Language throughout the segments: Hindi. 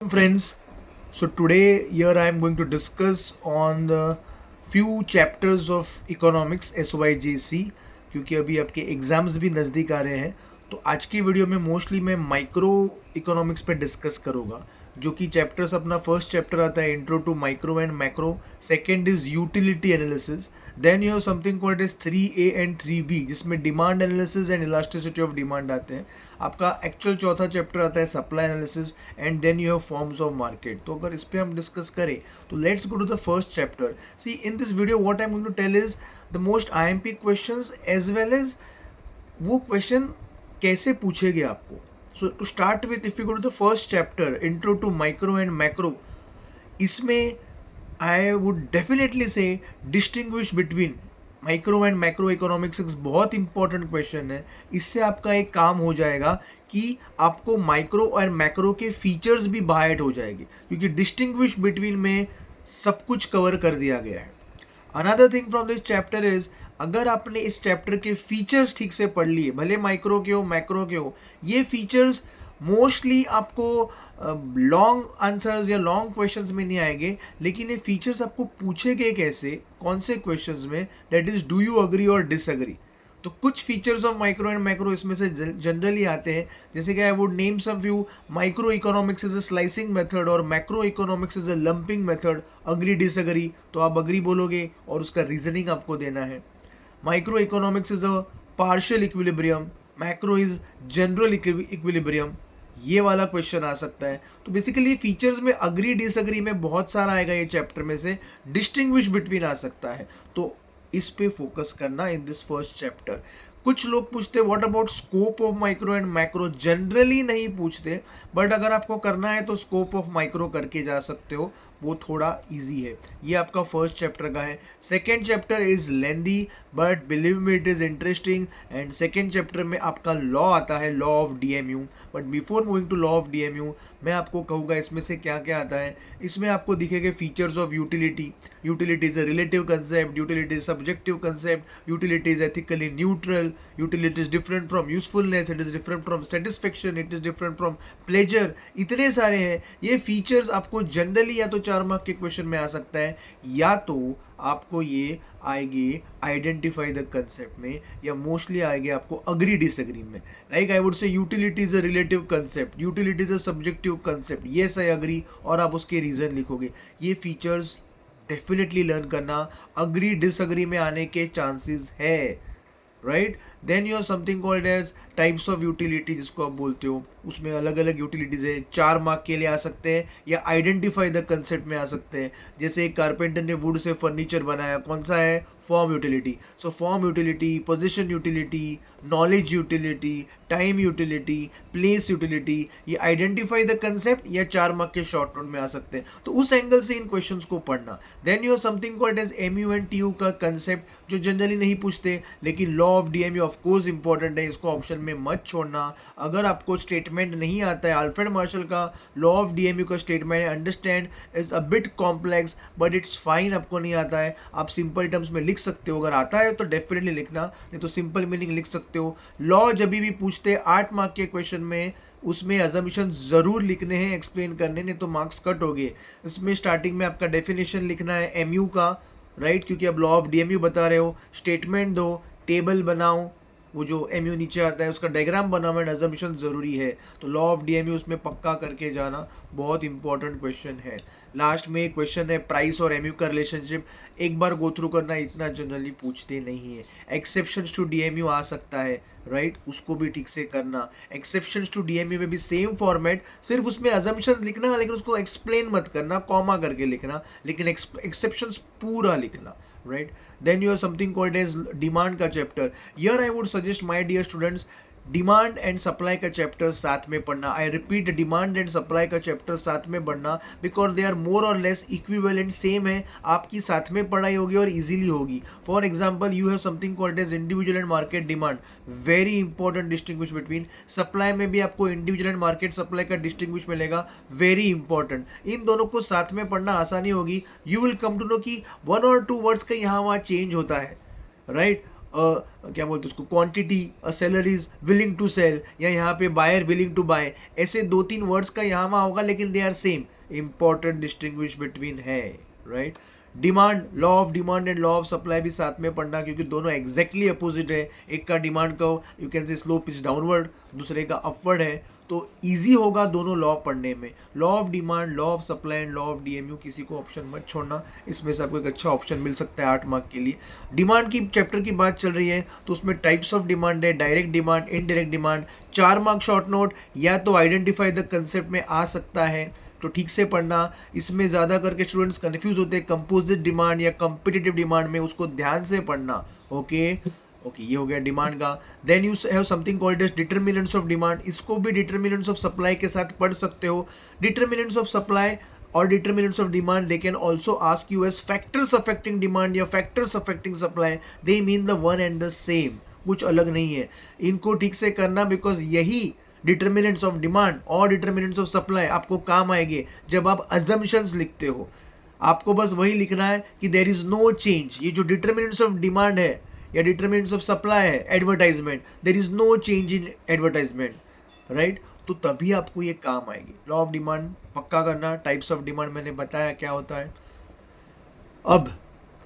Friends, so today here I am going to discuss on the few chapters of economics SYGC क्योंकि अभी आपके एग्जाम्स भी नज़दीक आ रहे हैं। तो आज की वीडियो में मोस्टली मैं माइक्रो इकोनॉमिक्स पे डिस्कस करूँगा, जो कि चैप्टर्स अपना फर्स्ट चैप्टर आता है intro to micro and macro, second is utility analysis, then you have something called as 3A and 3B जिसमें demand analysis and elasticity of demand आते हैं। आपका एक्चुअल चौथा चैप्टर आता है supply analysis and then you have forms of market. तो अगर इस पे हम डिस्कस करें तो let's go to the first chapter. See in this video what I am going to tell is the most IMP questions as well as वो क्वेश्चन कैसे पूछेंगे आपको। So to start with, if you go to the first chapter intro to micro and macro, इसमें I would definitely say distinguish between micro and macro economics एक बहुत इंपॉर्टेंट क्वेश्चन है। इससे आपका एक काम हो जाएगा कि आपको माइक्रो और मैक्रो के फीचर्स भी बाहर हो जाएंगे, क्योंकि डिस्टिंग्विश बिटवीन में सब कुछ कवर कर दिया गया है। Another thing from this chapter is, अगर आपने इस चैप्टर के फीचर्स ठीक से पढ़ लिए, भले माइक्रो के हो मैक्रो के हो, ये फीचर्स मोस्टली आपको लॉन्ग आंसर्स या लॉन्ग क्वेश्चंस में नहीं आएंगे, लेकिन ये फीचर्स आपको पूछे गए कैसे, कौन से क्वेश्चंस में, that is do you agree और डिसअग्री। तो कुछ features of micro and macro इसमें से जनरली आते हैं, जैसे कि I would name some few. Micro economics is a slicing method और macro economics is a lumping method. Agree disagree, तो आप अग्री बोलोगे और उसका रीजनिंग आपको देना है। Micro economics is a partial equilibrium, macro is general equilibrium. ये वाला क्वेश्चन आ सकता है। तो बेसिकली फीचर्स में अग्री डिसअग्री में बहुत सारा आएगा ये चैप्टर में से, डिस्टिंग्विश बिटवीन आ सकता है। तो इस पे फोकस करना इन दिस फर्स्ट चैप्टर। कुछ लोग पूछते हैं what about scope of micro and macro, generally नहीं पूछते, बट अगर आपको करना है तो स्कोप ऑफ माइक्रो करके जा सकते हो, वो थोड़ा इजी है। ये आपका फर्स्ट चैप्टर का है। Second chapter is lengthy but believe me it is interesting. And second chapter में आपका लॉ आता है, law of DMU। But before moving to law of DMU, मैं आपको कहूँगा इसमें से क्या क्या आता है। इसमें आपको दिखेंगे features of utility. Utility is a relative concept, utility is subjective concept, utility is ethically neutral, utility is different from usefulness, it is different from satisfaction, it is different from pleasure। इतने सारे हैं ये फीचर्स। आपको जनरली या तो 4 मार्क के क्वेश्चन में आ सकता है, या तो आपको ये आएंगे आइडेंटिफाई द कंसेप्ट में, या मोस्टली आएंगे आपको अग्री डिसएग्री में। Like I would say utility is a relative concept, utility is a subjective concept, yes I agree, और आप उसके रीजन लिखोगे। ये फीचर्स डेफिनेटली लर्न करना, अग्री डिसअग्री में आने के चांसेस है, right. Then you have something called as types of utility, जिसको आप बोलते हो, उसमें अलग अलग यूटिलिटीज है। 4 मार्क के लिए आ सकते हैं या आइडेंटिफाई द कंसेप्ट में आ सकते हैं। जैसे एक कारपेंटर ने वुड से फर्नीचर बनाया, कौन सा है, form utility. So form utility, position utility, knowledge utility, time utility, place utility, ये आइडेंटिफाई द कंसेप्ट या 4 मार्क के शॉर्ट नोट में आ सकते हैं। तो उस एंगल से इन क्वेश्चंस को पढ़ना। Then you have something called as MU and TU का कंसेप्ट, जो जनरली नहीं पूछते, लेकिन law of DMU of course important है, इसको ऑप्शन में मत छोड़ना। अगर आपको स्टेटमेंट नहीं आता है, अल्फ्रेड मार्शल का लॉ ऑफ DMU का statement understand is a bit complex, but it's fine. आपको नहीं आता है, आप सिंपल टर्म्स में लिख सकते हो। अगर आता है तो डेफिनेटली लिखना, नहीं तो सिंपल मीनिंग लिख सकते हो। लॉ जब भी पूछते 8 मार्क के क्वेश्चन में, उसमें अजम्पशन जरूर लिखने हैं, एक्सप्लेन करने, नहीं तो मार्क्स कट हो गए। इसमें स्टार्टिंग में आपका डेफिनेशन लिखना है MU का, राइट, क्योंकि अब लॉ ऑफ DMU बता रहे हो। स्टेटमेंट दो, टेबल बनाओ, वो जो MU नीचे आता है उसका डायग्राम बनाओ, एंड अजम्पशन जरूरी है। तो लॉ ऑफ DMU उसमें पक्का करके जाना, बहुत इंपॉर्टेंट क्वेश्चन है। लास्ट में एक क्वेश्चन है प्राइस और MU का रिलेशनशिप, एक बार गो थ्रू करना, इतना जनरली पूछते नहीं है। एक्सेप्शंस टू DMU आ सकता है, राइट, उसको भी ठीक से करना। एक्सेप्शंस टू DMU में भी सेम फॉर्मेट, सिर्फ उसमें अजम्पशन लिखना, लेकिन उसको एक्सप्लेन मत करना, कॉमा करके लिखना, लेकिन एक्सेप्शंस पूरा लिखना, right? Then you have something called as demand का chapter. Here I would suggest my dear students, demand and supply का चैप्टर साथ में पढ़ना। I repeat, demand and supply का चैप्टर साथ में पढ़ना, बिकॉज दे आर मोर और लेस इक्विवेलेंट, सेम है, आपकी साथ में पढ़ाई होगी और इजीली होगी। For example you have something called as individual and market demand, very important distinguish between. Supply में भी आपको इंडिविजुअल एंड मार्केट सप्लाई का डिस्टिंग्विश मिलेगा, वेरी इंपॉर्टेंट। इन दोनों को साथ में पढ़ना आसानी होगी। You will come to know कि 1 और 2 वर्ड्स का यहाँ वहाँ चेंज होता है, राइट। क्या बोलते हैं उसको, quantity, seller is willing to sell, या यहाँ पे बायर विलिंग टू बाय, ऐसे 2-3 वर्ड्स का यहाँ वहाँ होगा लेकिन they are same, important distinguish between है, right. Demand, law of demand and law of supply भी साथ में पढ़ना, क्योंकि दोनों एग्जैक्टली अपोजिट है। एक का डिमांड का you can say slope is downward, दूसरे का अपवर्ड है, तो इजी होगा दोनों लॉ पढ़ने में। Law of demand, law of supply and law of DMU, किसी को ऑप्शन मत छोड़ना, इसमें से आपको एक अच्छा ऑप्शन मिल सकता है 8 मार्क के लिए। डिमांड की चैप्टर की बात चल रही है तो उसमें टाइप्स ऑफ डिमांड है, direct demand, indirect demand, 4 mark short note, या तो आइडेंटिफाई द कंसेप्ट में आ सकता है तो ठीक से पढ़ना। इसमें ज़्यादा करके स्टूडेंट्स कंफ्यूज होते हैं कंपोजिट डिमांड या कॉम्पिटिटिव डिमांड में, उसको ध्यान से पढ़ना। ओके, ये हो गया डिमांड का। Then you have something called as determinants of demand, इसको भी डिटरमिनेंट्स ऑफ सप्लाई के साथ पढ़ सकते हो। डिटरमिनेंट्स ऑफ सप्लाई और determinants of demand they can also ask you as factors affecting demand या factors affecting supply, they mean the one and the same, कुछ अलग नहीं है। इनको ठीक से करना, बिकॉज यही डिटरमिनेंट्स ऑफ डिमांड और डिटरमिनेंट्स ऑफ सप्लाई आपको काम आएंगे जब आप अजम्पशंस लिखते हो। आपको बस वही लिखना है कि देयर इज नो चेंज। ये जो डिटरमिनेंट्स ऑफ डिमांड है या डिटरमिनेंट्स ऑफ सप्लाई है, advertisement, there is no change in advertisement, right, तो तभी आपको ये काम आएगी। लॉ ऑफ डिमांड पक्का करना, टाइप्स ऑफ डिमांड मैंने बताया क्या होता है। अब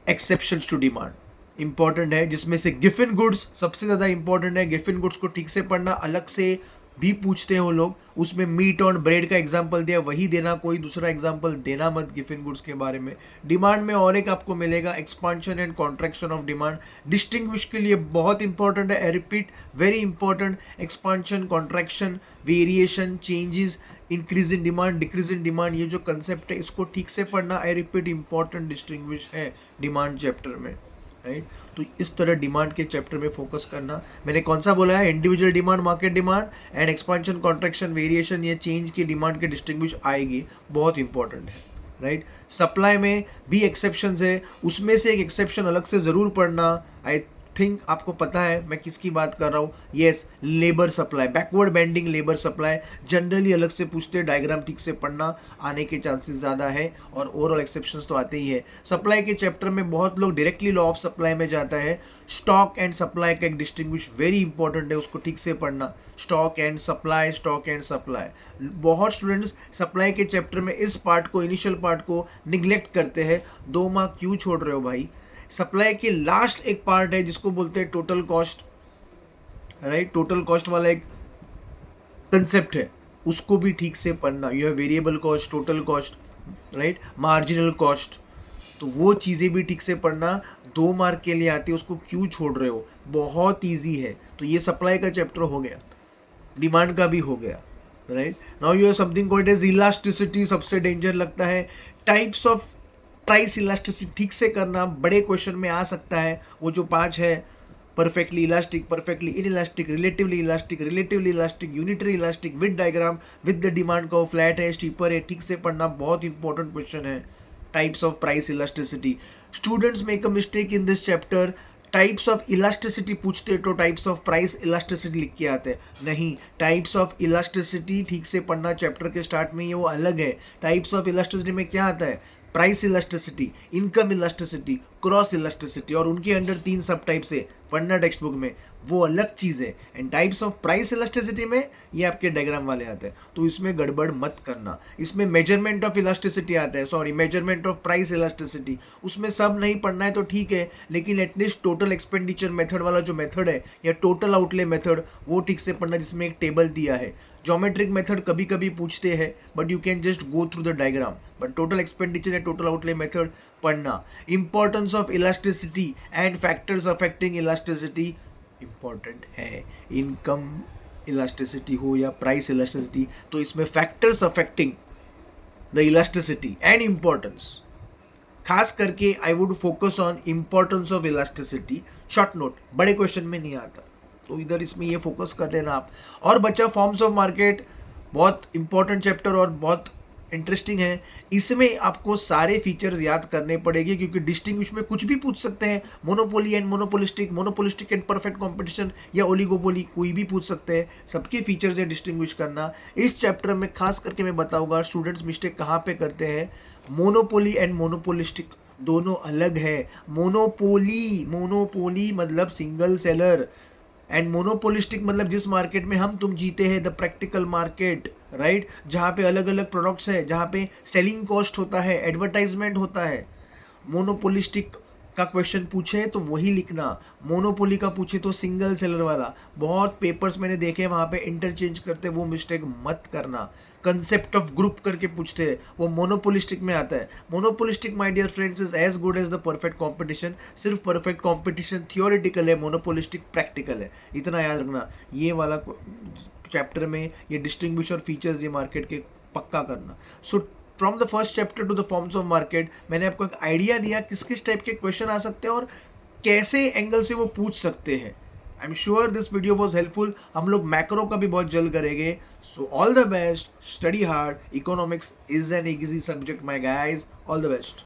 एक्सेप्शंस टू डिमांड इंपॉर्टेंट है, जिसमें से गिफन गुड्स सबसे ज्यादा इंपॉर्टेंट है। गिफन गुड्स को ठीक से पढ़ना, अलग से भी पूछते हो लोग, उसमें मीट और ब्रेड का एग्जांपल दिया वही देना, कोई दूसरा एग्जांपल देना मत गिफन गुड्स के बारे में। डिमांड में और एक आपको मिलेगा, expansion and contraction of demand, distinguish के लिए बहुत इंपॉर्टेंट है, I repeat very important. Expansion, contraction, variation, changes, increase in demand, decrease in demand, ये जो कंसेप्ट है इसको ठीक से पढ़ना, आई रिपीट इंपॉर्टेंट डिस्टिंग्विश है डिमांड चैप्टर में, राइट। तो इस तरह डिमांड के चैप्टर में फोकस करना। मैंने कौन सा बोला है, individual demand, market demand and expansion, contraction, variation, ये चेंज की डिमांड के डिस्टिंग्विश आएगी, बहुत इंपॉर्टेंट है, राइट। सप्लाई में भी एक्सेप्शंस है, उसमें से एक एक्सेप्शन अलग से जरूर पढ़ना। आई थिंक आपको पता है मैं किसकी बात कर रहा हूँ, yes, labour supply, backward bending labour supply, generally अलग से पूछते, डायग्राम ठीक से पढ़ना, आने के चांसेस ज़्यादा है, और ओवरऑल एक्सेप्शंस तो आते ही है। सप्लाई के चैप्टर में बहुत लोग डायरेक्टली लॉ ऑफ सप्लाई में जाता है। स्टॉक एंड सप्लाई का एक डिस्टिंग्विश वेरी इंपॉर्टेंट है, उसको ठीक से पढ़ना। Stock and supply, stock and supply, बहुत स्टूडेंट्स सप्लाई के चैप्टर में इस पार्ट को, इनिशियल पार्ट को निग्लेक्ट करते हैं। 2 मार्क क्यों छोड़ रहे हो भाई। सप्लाई के लास्ट एक पार्ट है जिसको बोलते हैं total cost, right, total cost वाला एक कंसेप्ट है, उसको भी ठीक से पढ़ना। You have variable cost, total cost, right, marginal cost, तो वो चीज़ें भी ठीक से पढ़ना। 2 मार्क के लिए आती है, उसको क्यों छोड़ रहे हो, बहुत ईजी है। तो ये सप्लाई का चैप्टर हो गया, डिमांड का भी हो गया, right. Now you have something called as elasticity, सबसे डेंजर लगता है। टाइप्स ऑफ प्राइस इलास्टिसिटी ठीक से करना, बड़े क्वेश्चन में आ सकता है। वो जो 5 है, perfectly elastic, perfectly inelastic, relatively elastic, unitary elastic, with diagram, with the demand curve, flat है, स्टीपर है, ठीक से पढ़ना, बहुत इंपॉर्टेंट क्वेश्चन है। Types of price elasticity, students make a mistake in this chapter. Types of elasticity पूछते तो टाइप्स ऑफ प्राइस इलास्टिसिटी लिख के आते हैं, नहीं, टाइप्स ऑफ इलास्टिसिटी ठीक से पढ़ना, चैप्टर के स्टार्ट में ये वो अलग है। टाइप्स ऑफ इलास्टिसिटी में क्या आता है, price elasticity, income elasticity, cross elasticity, और उनके अंडर 3 सब टाइप्स है पढ़ना टेक्स्ट बुक में, वो अलग चीज़ है। And types of price elasticity में ये आपके डायग्राम वाले आते हैं, तो इसमें गड़बड़ मत करना। इसमें मेजरमेंट ऑफ इलास्टिसिटी आता है, sorry, measurement of price elasticity, उसमें सब नहीं पढ़ना है तो ठीक है, लेकिन एटलीस्ट टोटल एक्सपेंडिचर मेथड वाला जो मेथड है या टोटल आउटले मेथड, वो ठीक से पढ़ना, जिसमें एक टेबल दिया है। ज्योमेट्रिक मेथड कभी कभी पूछते हैं, but you can just go through the diagram, but total expenditure या टोटल आउटले मेथड पढ़ना। Importance of elasticity and factors affecting elasticity important है। इनकम इलास्टिसिटी हो या प्राइस इलास्टिसिटी, तो इसमें factors affecting the elasticity and importance, खास करके I would focus on importance of elasticity. Short note, बड़े क्वेश्चन में नहीं आता, तो इधर इसमें ये फोकस कर लेना आप। और बच्चा फॉर्म्स ऑफ मार्केट, बहुत इंपॉर्टेंट चैप्टर और बहुत इंटरेस्टिंग है। इसमें आपको सारे फीचर्स याद करने पड़ेंगे, क्योंकि डिस्टिंग्विश में कुछ भी पूछ सकते हैं, monopoly and monopolistic, monopolistic and perfect competition, या ओलिगोपोली, कोई भी पूछ सकते हैं। सबके फीचर्स है डिस्टिंग्विश करना। इस चैप्टर में खास करके मैं बताऊंगा स्टूडेंट्स मिस्टेक कहाँ पे करते हैं, मोनोपोली एंड मोनोपोलिस्टिक दोनों अलग है। मोनोपोली, मोनोपोली मतलब सिंगल सेलर, एंड मोनोपोलिस्टिक मतलब जिस मार्केट में हम तुम जीते हैं, द प्रैक्टिकल मार्केट, राइट, जहाँ पे अलग अलग प्रोडक्ट्स है, जहाँ पे सेलिंग कॉस्ट होता है, एडवर्टाइजमेंट होता है। मोनोपोलिस्टिक का क्वेश्चन पूछे तो वही लिखना, मोनोपोली का पूछे तो सिंगल सेलर वाला। बहुत पेपर्स मैंने देखे वहाँ पे इंटरचेंज करते, वो मिस्टेक मत करना। कंसेप्ट ऑफ ग्रुप करके पूछते हैं, वो मोनोपोलिस्टिक में आता है। Monopolistic my dear friends is as good as the perfect competition. सिर्फ परफेक्ट कंपटीशन थियोरेटिकल है, मोनोपोलिस्टिक प्रैक्टिकल है, इतना याद रखना। ये वाला चैप्टर में ये डिस्टिंग्विश और फीचर्स ये मार्केट के पक्का करना। So from the first chapter two the forms of market मैंने आपको एक आइडिया दिया किस किस टाइप के क्वेश्चन आ सकते हैं और कैसे एंगल से वो पूछ सकते हैं। I am sure this video was helpful. हम लोग मैक्रो का भी बहुत जल्द करेंगे। So all the best, study hard, economics is an easy subject my guys, all the best.